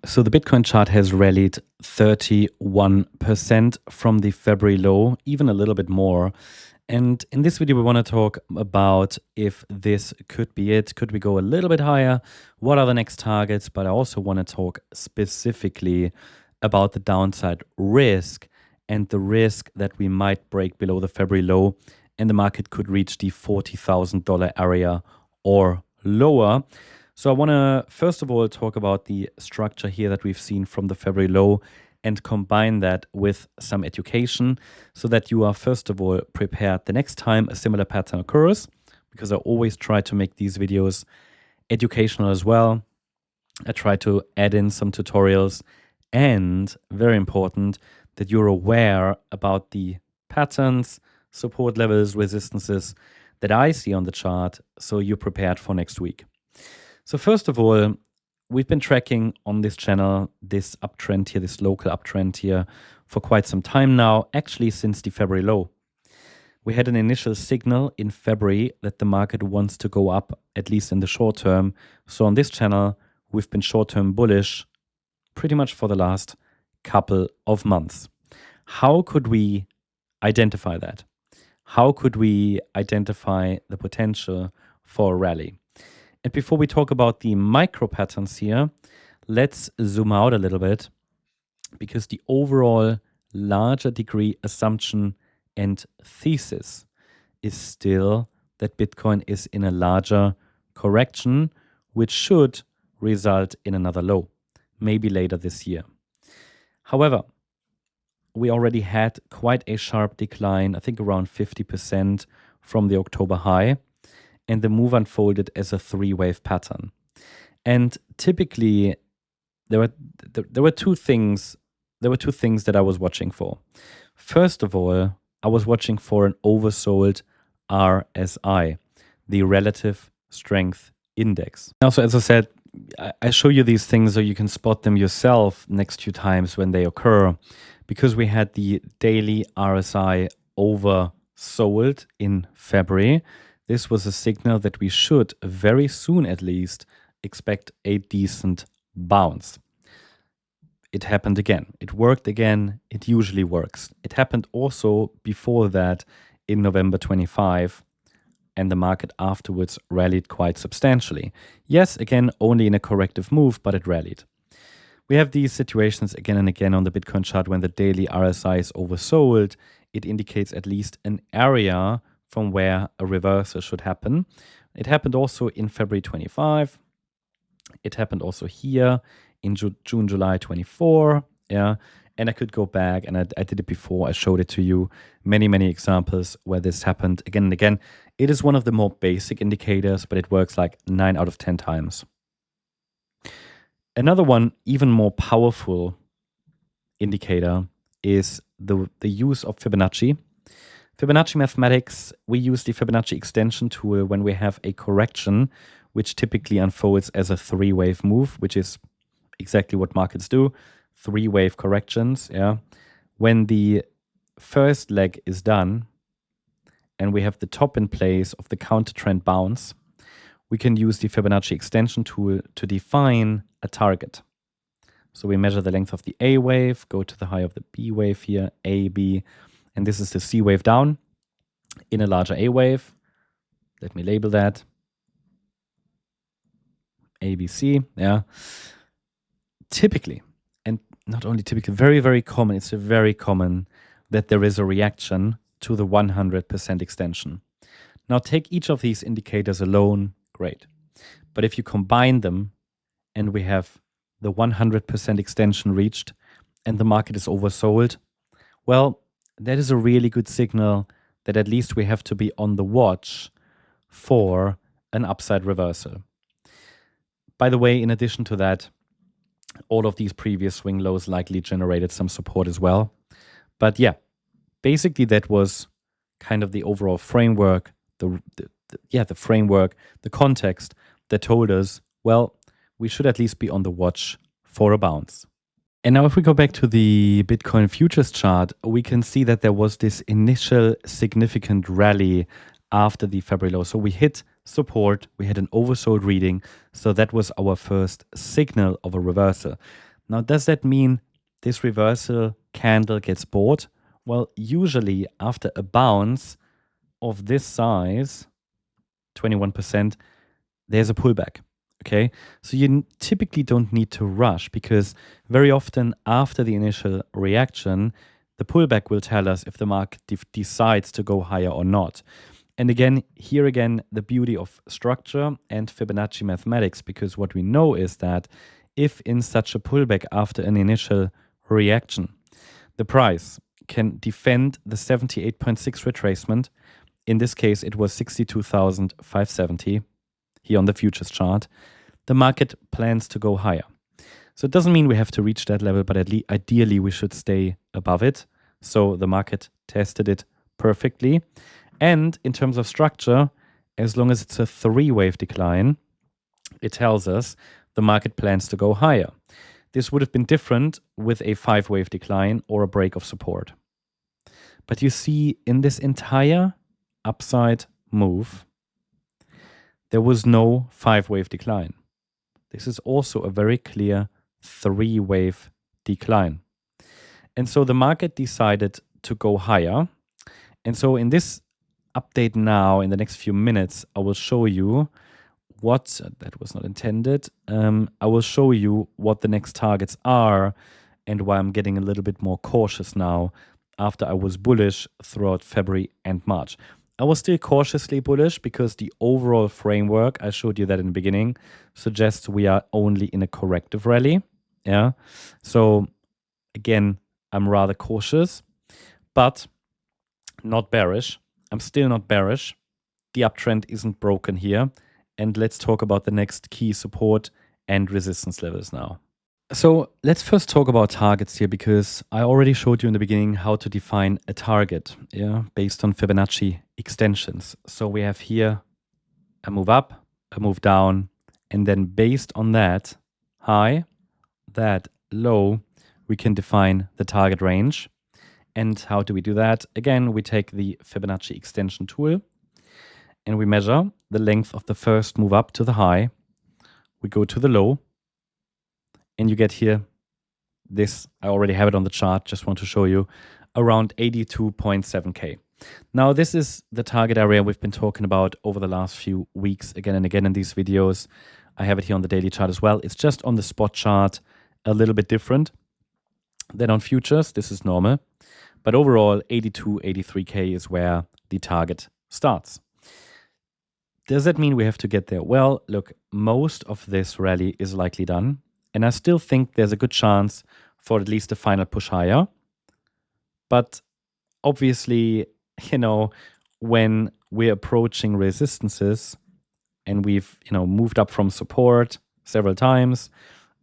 So the Bitcoin chart has rallied 31% from the February low, even a little bit more. And in this video, we want to talk about if this could be it. Could we go a little bit higher? What are the next targets? But I also want to talk specifically about the downside risk and the risk that we might break below the February low and the market could reach the $40,000 area or lower. So I want to first of all talk about the structure here that we've seen from the February low and combine that with some education so that you are first of all prepared the next time a similar pattern occurs, because I always try to make these videos educational as well. I try to add in some tutorials and, very important, that you're aware about the patterns, support levels, resistances that I see on the chart so you're prepared for next week. So first of all, we've been tracking on this channel this uptrend here, this local uptrend here for quite some time now, actually since the February low. We had an initial signal in February that the market wants to go up, at least in the short term. So on this channel, we've been short-term bullish pretty much for the last couple of months. How could we identify that? How could we identify the potential for a rally? And before we talk about the micro patterns here, let's zoom out a little bit, because the overall larger degree assumption and thesis is still that Bitcoin is in a larger correction, which should result in another low, maybe later this year. However, we already had quite a sharp decline, I think around 50% from the October high, and the move unfolded as a three-wave pattern. And typically, there were two things that I was watching for. First of all, I was watching for an oversold RSI, the Relative Strength Index. Also, as I said, I show you these things so you can spot them yourself next few times when they occur, because we had the daily RSI oversold in February. This was a signal that we should very soon at least expect a decent bounce. It happened again. It worked again. It usually works. It happened also before that in November 25, and the market afterwards rallied quite substantially. Yes, again, only in a corrective move, but it rallied. We have these situations again and again on the Bitcoin chart when the daily RSI is oversold. It indicates at least an area from where a reversal should happen. It happened also in February 25. It happened also here in June, July 24. Yeah, and I could go back, and I did it before. I showed it to you. Many, many examples where this happened again and again. It is one of the more basic indicators, but it works like 9 out of 10 times. Another one, even more powerful indicator, is the use of Fibonacci. Fibonacci mathematics, we use the Fibonacci extension tool when we have a correction, which typically unfolds as a three-wave move, which is exactly what markets do, three-wave corrections. Yeah, when the first leg is done and we have the top in place of the counter trend bounce, we can use the Fibonacci extension tool to define a target. So we measure the length of the A wave, go to the high of the B wave here, A, B, and this is the C wave down in a larger A wave. Let me label that ABC. Yeah. Typically, and not only typically, very, very common, it's very common that there is a reaction to the 100% extension. Now take each of these indicators alone, great. But if you combine them and we have the 100% extension reached and the market is oversold, well, that is a really good signal that at least we have to be on the watch for an upside reversal. By the way, in addition to that, all of these previous swing lows likely generated some support as well. But yeah, basically that was kind of the overall framework, the framework, the context that told us, well, we should at least be on the watch for a bounce. And now if we go back to the Bitcoin futures chart, we can see that there was this initial significant rally after the February low. So we hit support, we had an oversold reading. So that was our first signal of a reversal. Now, does that mean this reversal candle gets bought? Well, usually after a bounce of this size, 21%, there's a pullback. Okay, so you typically don't need to rush, because very often after the initial reaction, the pullback will tell us if the market decides to go higher or not. And again, here again, the beauty of structure and Fibonacci mathematics, because what we know is that if in such a pullback after an initial reaction, the price can defend the 78.6 retracement, in this case it was 62,570 here on the futures chart, the market plans to go higher. So it doesn't mean we have to reach that level, but ideally we should stay above it. So the market tested it perfectly. And in terms of structure, as long as it's a 3-wave decline, it tells us the market plans to go higher. This would have been different with a 5-wave decline or a break of support. But you see, in this entire upside move, there was no 5-wave decline. This is also a very clear 3-wave decline. And so the market decided to go higher. And so in this update now, in the next few minutes, I will show you what, that was not intended, I will show you what the next targets are and why I'm getting a little bit more cautious now after I was bullish throughout February and March. I was still cautiously bullish because the overall framework, I showed you that in the beginning, suggests we are only in a corrective rally. Yeah. So again, I'm rather cautious, but not bearish. I'm still not bearish. The uptrend isn't broken here. And let's talk about the next key support and resistance levels now. So let's first talk about targets here, because I already showed you in the beginning how to define a target, yeah, based on Fibonacci extensions. So we have here a move up, a move down, and then based on that high, that low, we can define the target range. And how do we do that? Again, we take the Fibonacci extension tool and we measure the length of the first move up to the high. We go to the low, and you get here this, I already have it on the chart, just want to show you, around 82.7K. Now, this is the target area we've been talking about over the last few weeks, again and again in these videos. I have it here on the daily chart as well. It's just on the spot chart a little bit different than on futures. This is normal. But overall, 82, 83K is where the target starts. Does that mean we have to get there? Well, look, most of this rally is likely done. And I still think there's a good chance for at least a final push higher. But obviously, you know, when we're approaching resistances and we've, you know, moved up from support several times,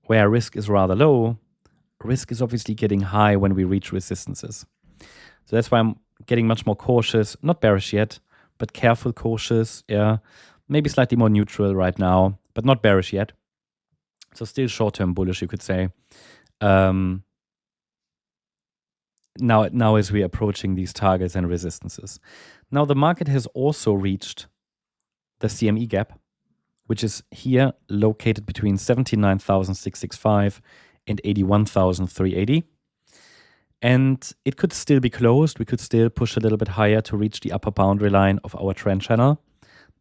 where risk is rather low, risk is obviously getting high when we reach resistances. So that's why I'm getting much more cautious, not bearish yet, but careful, cautious, yeah. Maybe slightly more neutral right now, but not bearish yet. So still short-term bullish, you could say. Now as we're approaching these targets and resistances. Now the market has also reached the CME gap, which is here located between 79,665 and 81,380. And it could still be closed. We could still push a little bit higher to reach the upper boundary line of our trend channel.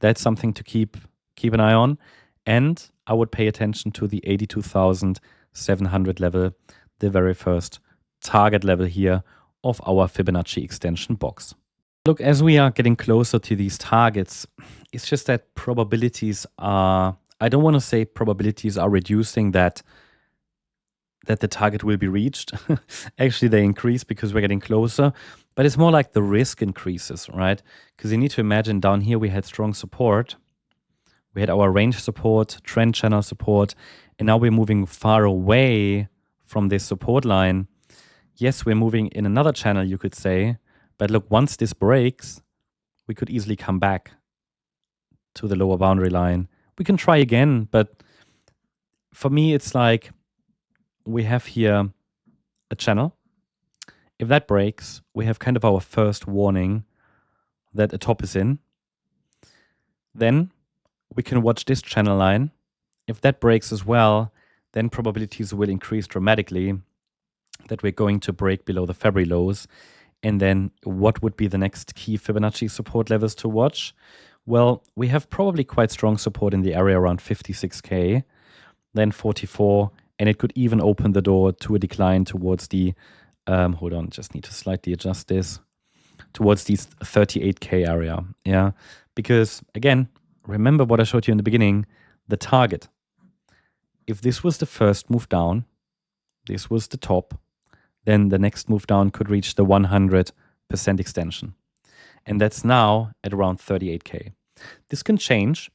That's something to keep an eye on. And I would pay attention to the 82,700 level, the very first target level here of our Fibonacci extension box. Look, as we are getting closer to these targets, it's just that probabilities are, I don't want to say probabilities are reducing that the target will be reached. Actually, they increase because we're getting closer, but it's more like the risk increases, right? Because you need to imagine down here we had strong support. We had our range support, trend channel support, and now we're moving far away from this support line. Yes, we're moving in another channel, you could say, but look, once this breaks, we could easily come back to the lower boundary line. We can try again, but for me, it's like we have here a channel. If that breaks, we have kind of our first warning that a top is in. Then we can watch this channel line. If that breaks as well, then probabilities will increase dramatically that we're going to break below the February lows. And then what would be the next key Fibonacci support levels to watch? Well, we have probably quite strong support in the area around 56K, then 44, and it could even open the door to a decline towards the, hold on, just need to slightly adjust this, towards the 38K area, yeah? Because again, remember what I showed you in the beginning, the target. If this was the first move down, this was the top, then the next move down could reach the 100% extension. And that's now at around 38K. This can change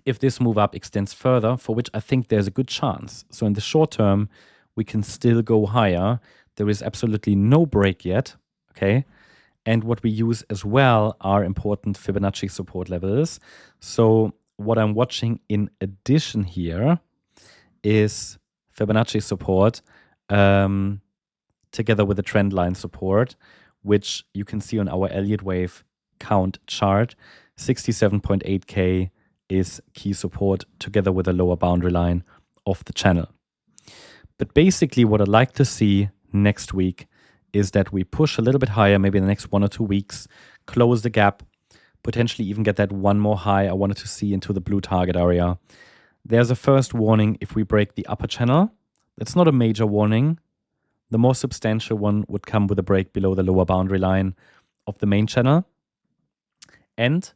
if this move up extends further, for which I think there's a good chance. So in the short term, we can still go higher. There is absolutely no break yet, okay? And what we use as well are important Fibonacci support levels. So what I'm watching in addition here is Fibonacci support together with the trend line support, which you can see on our Elliott wave count chart. 67.8K is key support together with a lower boundary line of the channel. But basically what I'd like to see next week is that we push a little bit higher, maybe in the next 1 or 2 weeks, close the gap, potentially even get that one more high I wanted to see into the blue target area. There's a first warning if we break the upper channel. That's not a major warning. The more substantial one would come with a break below the lower boundary line of the main channel. And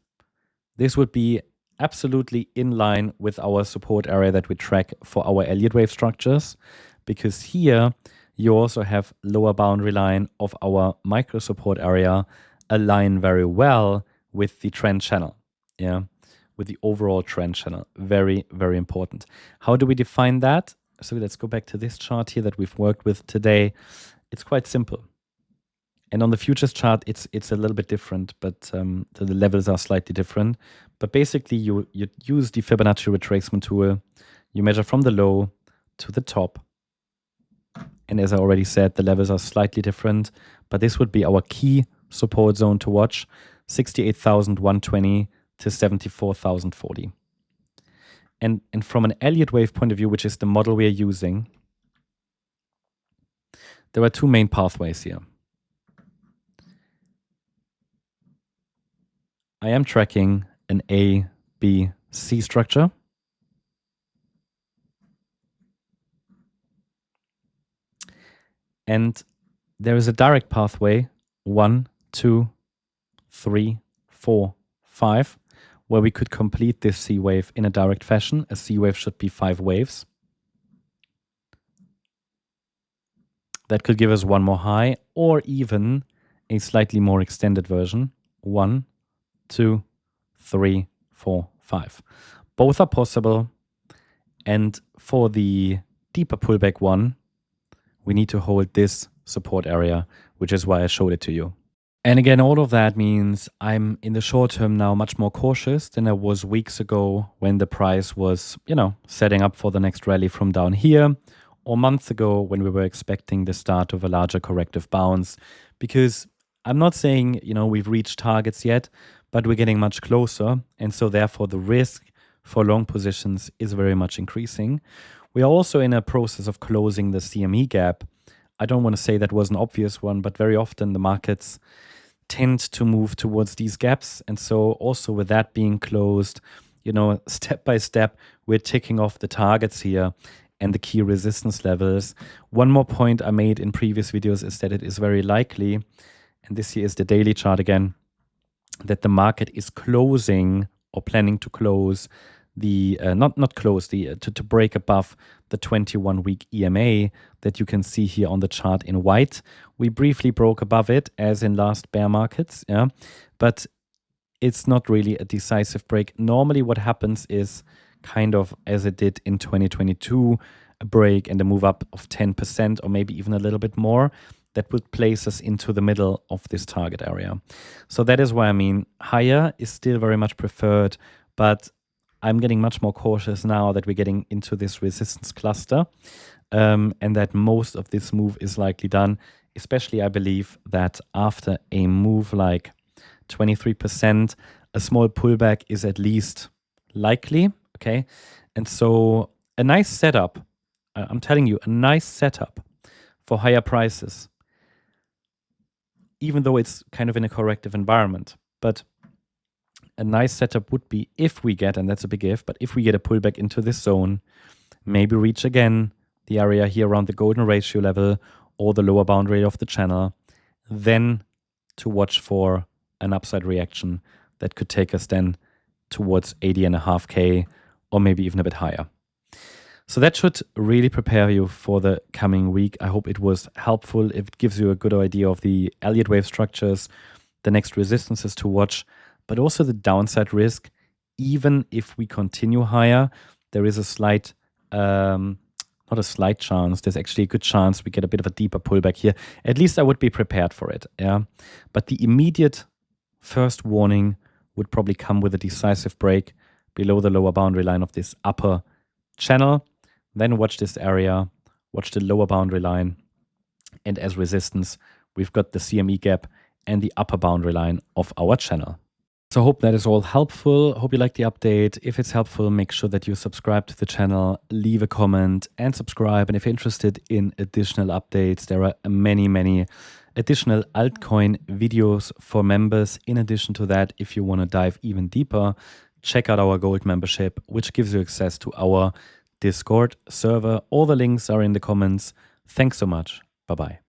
this would be absolutely in line with our support area that we track for our Elliott wave structures, because here you also have lower boundary line of our micro support area align very well with the trend channel, yeah, with the overall trend channel. Very, very important. How do we define that? So let's go back to this chart here that we've worked with today. It's quite simple. And on the futures chart, it's a little bit different, but the levels are slightly different. But basically, you use the Fibonacci retracement tool. You measure from the low to the top. And as I already said, the levels are slightly different. But this would be our key support zone to watch, 68,120 to 74,040. And from an Elliott wave point of view, which is the model we are using, there are two main pathways here. I am tracking an A, B, C structure. And there is a direct pathway, 1, 2, 3, 4, 5, where we could complete this C wave in a direct fashion. A C wave should be 5 waves. That could give us one more high, or even a slightly more extended version. 1, 2, 3, 4, 5. Both are possible. And for the deeper pullback one, we need to hold this support area, which is why I showed it to you. And again, all of that means I'm in the short term now much more cautious than I was weeks ago when the price was, setting up for the next rally from down here, or months ago when we were expecting the start of a larger corrective bounce. Because I'm not saying, we've reached targets yet, but we're getting much closer. And so therefore the risk for long positions is very much increasing. We are also in a process of closing the CME gap. I don't want to say that was an obvious one, but very often the markets tend to move towards these gaps. And so also with that being closed, step by step, we're ticking off the targets here and the key resistance levels. One more point I made in previous videos is that it is very likely, and this here is the daily chart again, that the market is closing or planning to close the, to break above the 21-week EMA that you can see here on the chart in white. We briefly broke above it as in last bear markets, yeah, but it's not really a decisive break. Normally what happens is kind of as it did in 2022, a break and a move up of 10% or maybe even a little bit more. That would place us into the middle of this target area. So that is why higher is still very much preferred, but I'm getting much more cautious now that we're getting into this resistance cluster and that most of this move is likely done. Especially, I believe that after a move like 23%, a small pullback is at least likely, okay? And so a nice setup I'm telling you, a nice setup for higher prices, even though it's kind of in a corrective environment. But a nice setup would be if we get, and that's a big if, but if we get a pullback into this zone, maybe reach again the area here around the golden ratio level or the lower boundary of the channel, then to watch for an upside reaction that could take us then towards 80.5K or maybe even a bit higher. So that should really prepare you for the coming week. I hope it was helpful. It gives you a good idea of the Elliott wave structures, the next resistances to watch, but also the downside risk. Even if we continue higher, there is a slight, not a slight chance, there's actually a good chance we get a bit of a deeper pullback here. At least I would be prepared for it. Yeah. But the immediate first warning would probably come with a decisive break below the lower boundary line of this upper channel. Then watch this area, watch the lower boundary line, and as resistance, we've got the CME gap and the upper boundary line of our channel. So I hope that is all helpful. Hope you like the update. If it's helpful, make sure that you subscribe to the channel, leave a comment and subscribe. And if you're interested in additional updates, there are many additional altcoin videos for members. In addition to that, if you want to dive even deeper, check out our gold membership, which gives you access to our Discord server. All the links are in the comments. Thanks so much. Bye-bye.